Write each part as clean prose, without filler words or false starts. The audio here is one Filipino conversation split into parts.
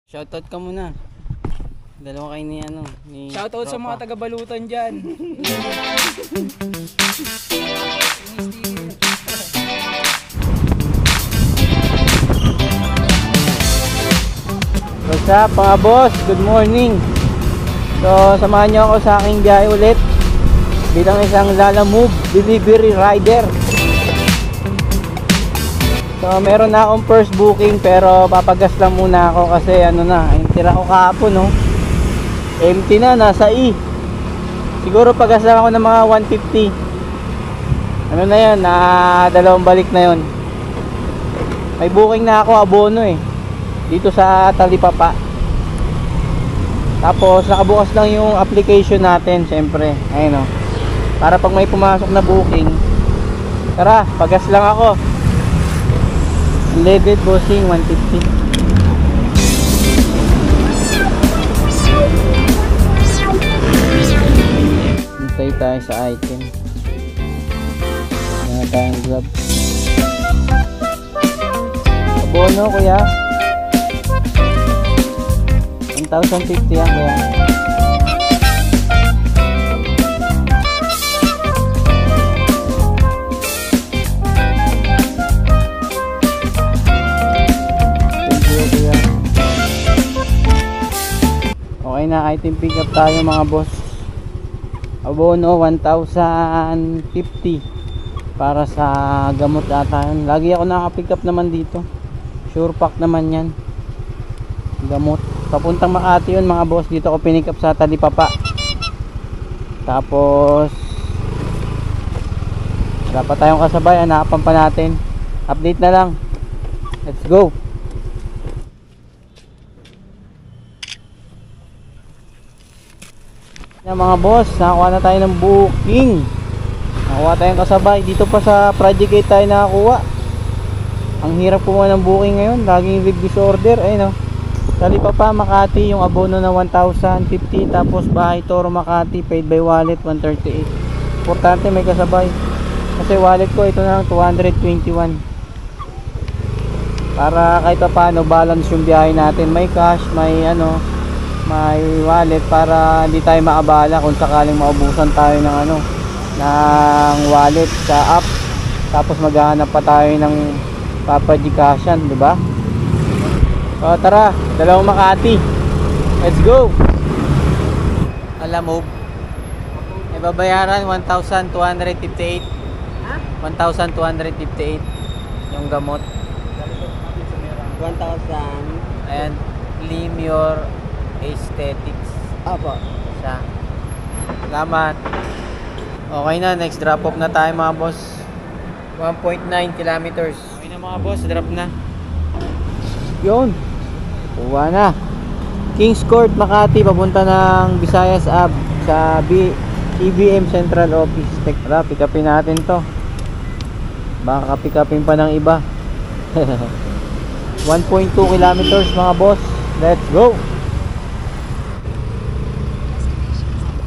Shoutout ka muna. Dalawa kayo ni ano, ni Shoutout sa mga taga-balutan dyan. What's up mga boss? Good morning. So samahan nyo ako sa aking biyahe ulit bilang isang Lalamove delivery rider. So meron na akong first booking pero papagas lang muna ako kasi ano na, yung tira ko kahapon no, empty na, nasa siguro pagas lang ako ng mga 150. Ano na yan, na dalawang balik na yon. May booking na ako abono dito sa Talipapa. Tapos nakabukas lang yung application natin syempre, ayun o, para pag may pumasok na booking, tara pagas lang ako. Leaded bossing 150. Hintay tayo sa item. Yan tayong glove. Abono kuya 1,050 yan kuya. Okay na, item pick up tayo mga boss. Abono 1,050 para sa gamot ata yun. Lagi ako naka-pick up naman dito. Sure pack naman yan, gamot. Papuntang Makati yun mga boss. Dito ako pinick up sa Talipapa. Tapos wala pa tayong kasabay, hanapan pa natin. Update na lang. Let's go. Mga boss, nakakuha na tayo ng booking. Nakakuha tayong kasabay. Dito pa sa Project 8 tayo nakakuha. Ang hirap kumuha ng booking ngayon, laging rig disorder. Ayun o, Talipapa Makati, yung abono na 1,050. Tapos Bahay Toro Makati, paid by wallet 138. Importante may kasabay, kasi wallet ko ito na lang 221. Para kahit pa paano balance yung biyahe natin. May cash, may ano, may wallet, para hindi tayo maabala kung sakaling maubusan tayo ng ano, ng wallet sa app, tapos maghahanap pa tayo ng papadikasyan, di ba? So tara, dalawang Makati, let's go. Lalamove, may babayaran 1,258. 1,258 yung gamot. 1,000. Ayan, Limyor Aesthetics. Apo. Siya. Salamat. Okay na, next drop off na tayo mga boss. 1.9 kilometers. Okay na mga boss, drop na. Yun. Uwa na. Kings Court, Makati, papunta ng Visayas Ave sa EBM Central Office. Tara, pick upin natin to. Baka pick upin pa ng iba. 1.2 kilometers mga boss. Let's go.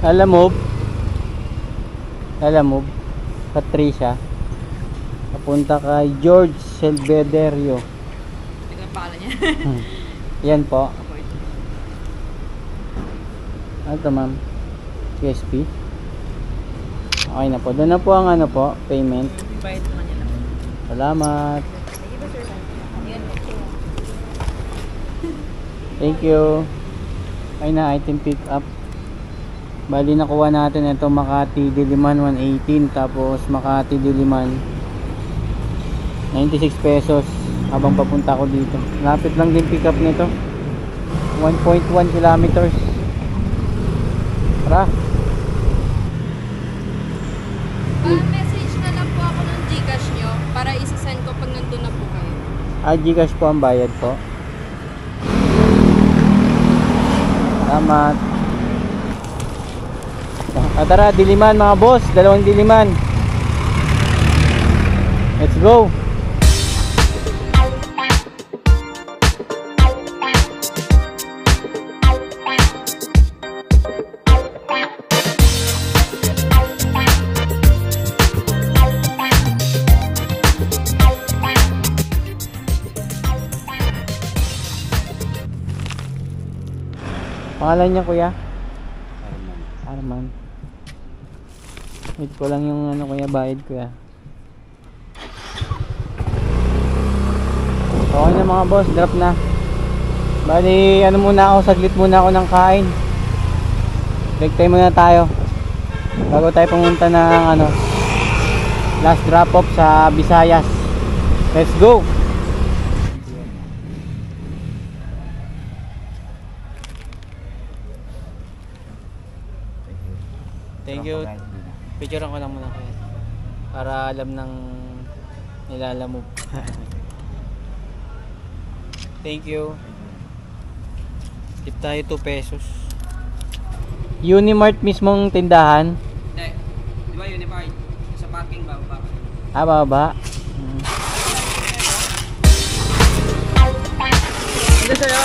Lalamove Patricia, papunta kay George Selvederio. Ito ang pangalan niya. Yan po. Ano ma'am? CSP. Okay na po. Doon na po ang ano po, payment. Bayad naman niya lang. Salamat. Thank you. Okay na, item pick up. Bali nakuha natin ito Makati Diliman 118, tapos Makati Diliman 96 pesos habang papunta ko dito. Lapit lang din pick up nito. 1.1 kilometers. Tara. Message na lang po ako ng Gcash nyo para isasend ko pag nandun na po kayo. Gcash po ang bayad po. Salamat. Tara, Diliman mga boss, dalawang Diliman. Let's go. Pangalan niya kuya? Arman. Wait ko lang yung ano kuya, bayad kuya. Okay na mga boss, drop na. Bali, ano muna ako, saglit muna ako ng kain. Break time muna tayo. Bago tayo pumunta ng ano, last drop off sa Visayas. Let's go! Thank you. Picturean ko lang muna kayo. Para alam ng nilalamove. Thank you. Tip tayo 2 pesos. Unimart mismong tindahan. Hindi. Di ba Unified? Sa parking ba? Ah, baba. Ano sa'yo?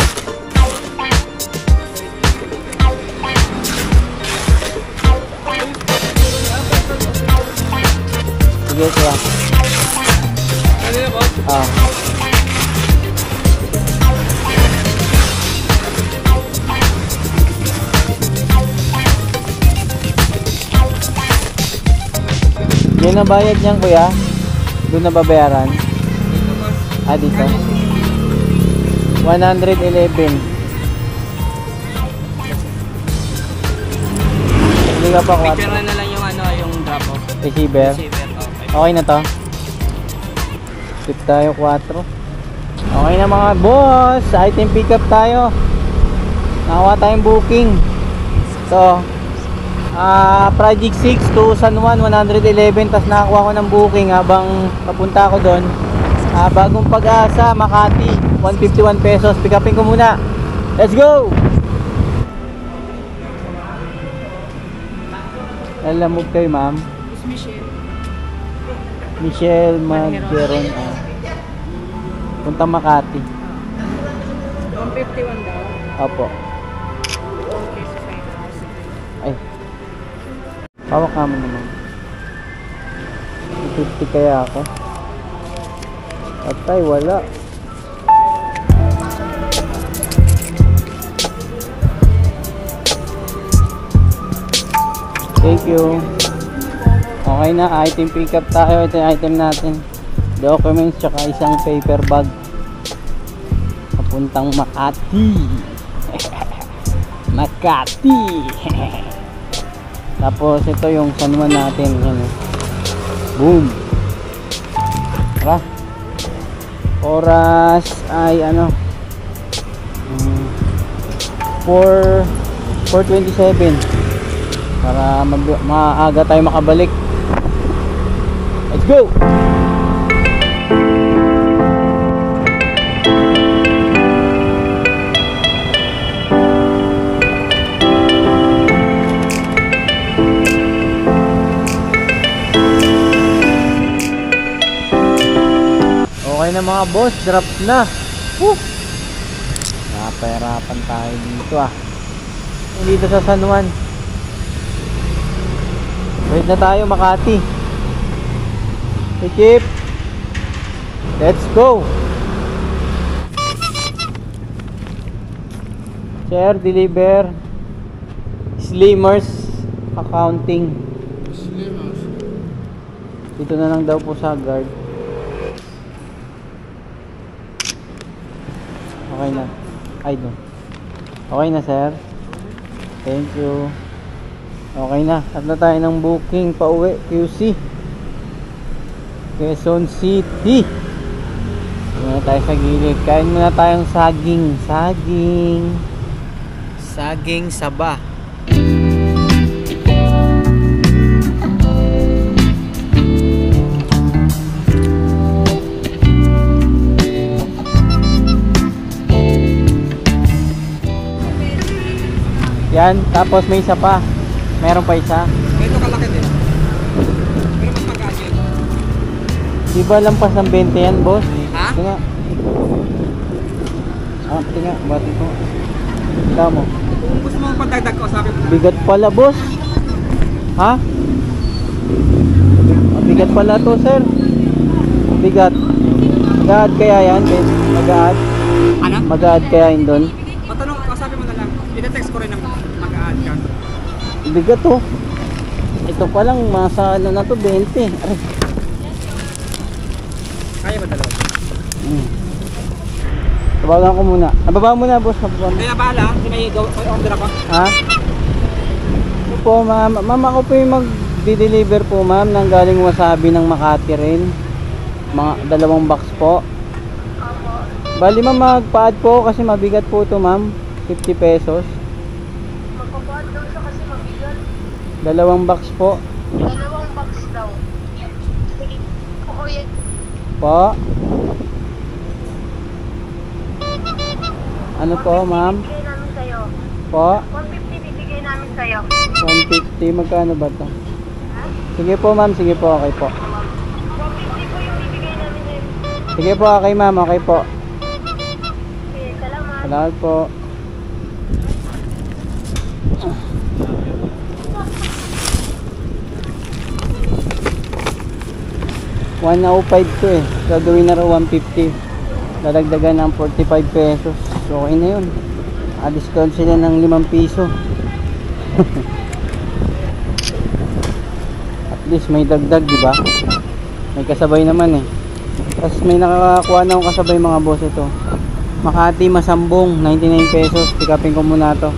Sige siya. Ano yun, boss? Ah. Yan ang bayad niyan kuya. Doon na babayaran. Dito, boss. Ah, dito. 111. Hindi ka pa Picture 4. na lang yung ano, yung drop off. Receiver. Receiver. Okay. Okay na to. Tip tayo 4. Okay na mga boss. Item pick up tayo. Nakawa tayong booking. So, Project 6 to San Juan 111. Tapos nakakuha ko ng booking habang papunta ako doon. Bagong Pag-asa, Makati 151 pesos. Pick upin ko muna. Let's go! Lalamove kayo ma'am. Boss Michelle. Michelle Maggeron. Punta Makati. 151 daw. Opo. Okay, so fine. Ay. Pawak ka mo naman. 50 kaya ako. Patay, wala. Thank you. Okay na, item pick up tayo. Ito yung item natin. Documents tsaka isang paper bag. Papuntang Makati. Makati. Tapos ito yung San Juan natin. Yan. Boom. Tara. Oras ay ano 4:27 para maaga tayo makabalik. Let's go. Okay na mga boss, drop na. Woo! Napahirapan tayo dito dito sa San Juan. Wait na tayo Makati. Sikip. Let's go. Share, deliver. Slimmers accounting. Dito na lang daw po sa guard. Okay na. Ay, doon. Okay na, sir. Thank you. Okay na. At na tayo ng booking pa uwi. QC. Quezon City. Muna tayo sa gilid. Kain muna tayong saging. Saging saba. Yan, tapos may isa pa. Meron pa isa. Ito kalaki din. Pero mas magkano yun? Diba lampas ng 20 yan, boss? Ha? Tinga. Tinga. Bati ko. Ikaw mo. Kung gusto mo pagdagdag ko, sabi mo na. Bigat pala, boss. Ha? Bigat pala to, sir. Bigat. Mag-add kaya yan? Mag-add? Ano? Mag-add kaya yun doon? Matanong, sabi mo na lang. Ina-text ko rin ng mag-a-add ka. Bigat to. Ito pa lang, masa ano na to, 20. Aray. Kaya ba dalawa? Tawagan ko muna. Nababa mo na, boss. Nababa mo. Kaya bahala, may order ako. Ha? Ito po, ma'am. Ma'am, ako po yung mag-deliver po, ma'am, ng galing Wasabi ng Makati rin. Mga 2 box po. Bali, ma'am, magpa-add po kasi mabigat po ito, ma'am. 50 pesos. Magpapaad daw siya kasi mabigat. 2 box po. 2 box daw. Sige. Oo, yan. Po. Ano po, ma'am? Bibigay namin sa'yo. Po. 150 bibigay namin sa'yo. 150. Magkano ba ito? Sige po, ma'am. Sige po, okay po. 150 po yung bibigay namin sa'yo. Sige po, okay, ma'am. Okay po. Okay, salamat. Salamat po. $105 to eh. Gagawin na raw 150. Dadagdagan ng 45 pesos. So, okay na yun. Discount sila ng 5 piso. At least may dagdag, di ba? May kasabay naman eh. Tapos may nakakakuha na akong kasabay mga boss ito. Makati Masambong, 99 pesos. Pick upin ko muna to.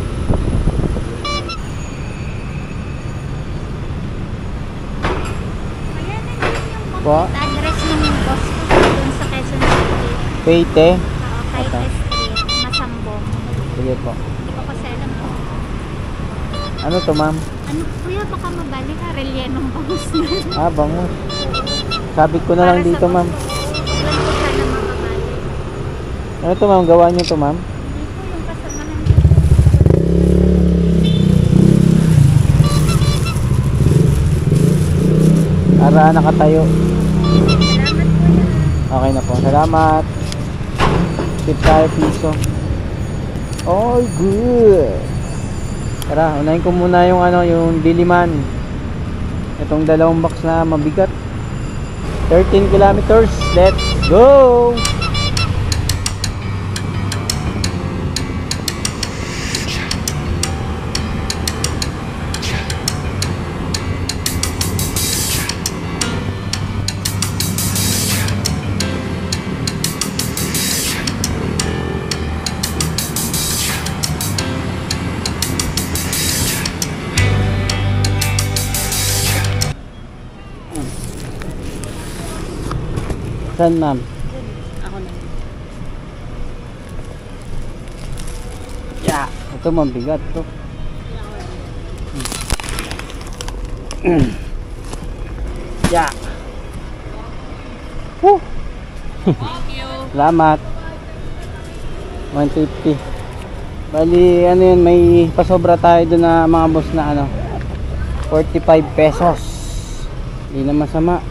Po, Address ng boss ko dun sa Quezon City. Payte. Kaite Street, Masambong. Sige po. Hindi ko kasi alam po. Ano to, ma'am? Ano, kuya, baka mabalik ha, relyenong bangus na. Ah, bangus. Sabit ko na lang dito, ma'am. Ilan po sana makabalik? Ano to, ma'am? Gawa niyo to, ma'am? Hindi po yung kasamahan ko. Para nakatayo. Salamat kuya. Okay na po. Salamat. Tip tayo piso. Oh, good. Tara, unahin ko muna yung ano, yung diliman. Itong 2 box na mabigat. 13 kilometers. Let's go! Saan, ma'am? Ako na. Yeah. Ito mabigat to. Yeah. Woo! Thank you. Salamat. 150. Bali, ano yun, may pasobra tayo doon na mga boss na ano, 45 pesos. Hindi na masama.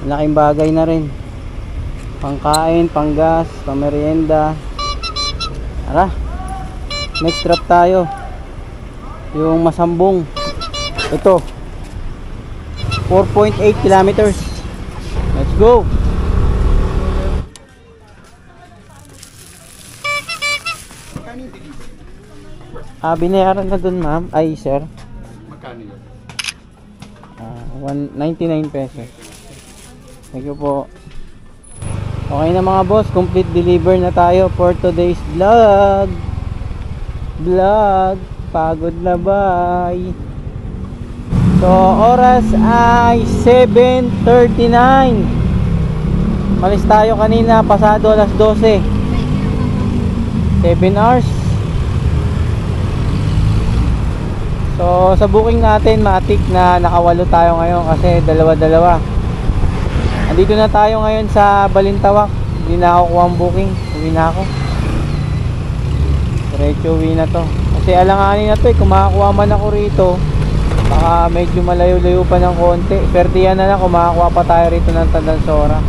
Malaking bagay na rin. Pangkain, panggas, pamerienda. Tara. Next trip tayo. Yung Masambong. Ito. 4.8 kilometers. Let's go. Binayaran na dun, ma'am. Ay, sir. Magkano yun? 199 pesos. Thank you po. Okay na mga boss, complete deliver na tayo for today's vlog. Pagod na, bye. So, oras ay 7:39. Malis tayo kanina, pasado alas 12. 7 hours. So, sa booking natin, matik na nakawalo tayo ngayon kasi dalawa-dalawa. Andito na tayo ngayon sa Balintawak. Hindi na ako kuha ang booking. Uwi na ako. Diretso uwi na to. Kasi alanganin na to eh. Kung makakuha man ako rito, baka medyo malayo-layo pa ng konti. Swertihan na lang kung makakuha pa tayo rito ng Tandansora.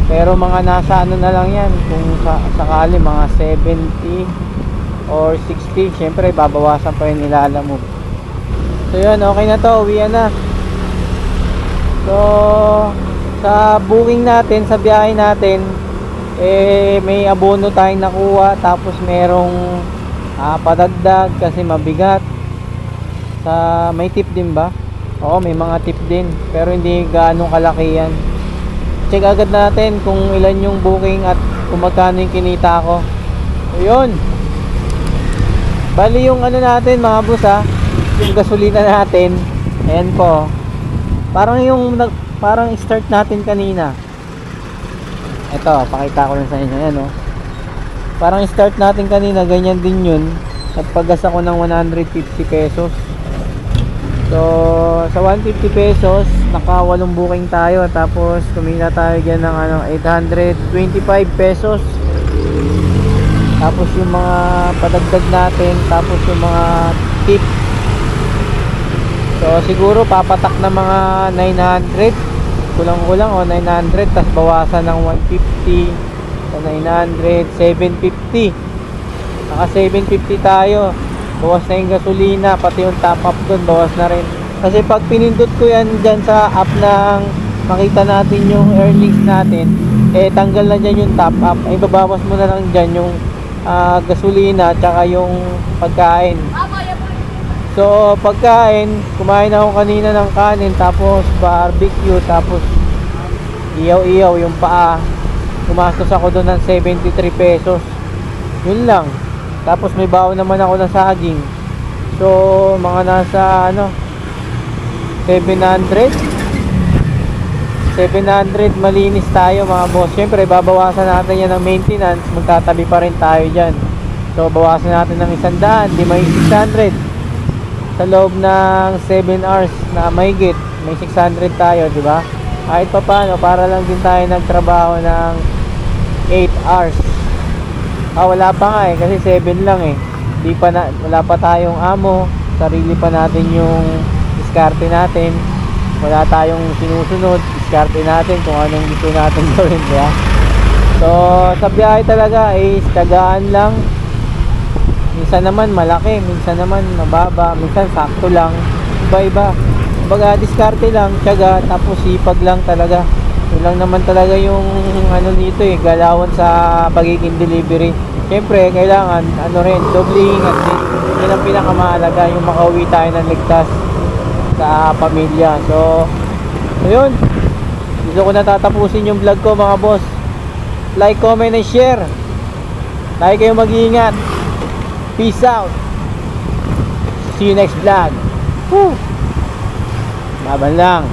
Pero mga nasa ano na lang yan. Kung sakali mga 70 or 60. Syempre babawasan pa yung nilalamog. So yun, okay na to. Uwian na. So sa booking natin, sa biyahe natin, may abono tayong nakuha, tapos merong padagdag kasi mabigat. May tip din ba? Oo, may mga tip din, pero hindi gaano kalaki yan. Check agad natin kung ilan yung booking at kung magkano yung kinita ko. Ayun, bali yung ano natin mga boss, yung gasolina natin, ayan po, parang start natin kanina. Ito, pakita ko lang sa inyo. Ayan, oh. Parang start natin kanina, ganyan din yun. At paggas ako ng 150 pesos. So, sa 150 pesos, naka 8 booking tayo. Tapos, kumita tayo dyan ng 825 pesos. Tapos, yung mga padagdag natin. Tapos, yung mga tip. So, siguro, papatak na mga 900. Kulang-kulang o 900, tas bawasan ng 150 sa 900, 750. Naka 750 tayo. Bawas na yung gasolina, pati yung top up dun, bawas na rin. Kasi pag pinindot ko yan dyan sa app ng makita natin yung earnings natin, tanggal na dyan yung top up. Ay babawas mo na lang dyan yung gasolina tsaka yung pagkain. So pagkain, kumain ako kanina ng kanin, tapos barbecue, tapos iyaw-iyaw yung paa. Gumastos ako doon ng 73 pesos. Yun lang. Tapos may baon naman ako ng saging. So mga nasa 700 malinis tayo mga boss. Syempre babawasan natin yan ng maintenance, magtatabi pa rin tayo dyan. So bawasan natin ng 100, di may 600. Sa loob ng 7 hours na mahigit, may 600 tayo, di ba? Kahit pa paano, para lang din tayo nagtrabaho ng 8 hours. Wala pa nga kasi 7 lang wala pa tayong amo, sarili pa natin yung diskarte natin. Wala tayong sinusunod, diskarte natin kung anong gusto natin gawin, di ba? So, sa biyahe talaga tiyagaan lang. Minsan naman malaki, minsan naman mababa, minsan sakto lang. Iba-iba. Kumbaga diskarte lang, tiyaga, tapos sipag lang talaga. Yun lang naman talaga yung dito galawan sa pagiging delivery. Siyempre, kailangan doble ingat din. Yun ang pinakamahalaga, yung makauwi tayo ng ligtas sa pamilya. So, ayun. Gusto ko na tatapusin yung vlog ko mga boss. Like, comment, and share. Lagi kayong mag-iingat. Peace out. See you next vlog. Woo! Laban lang.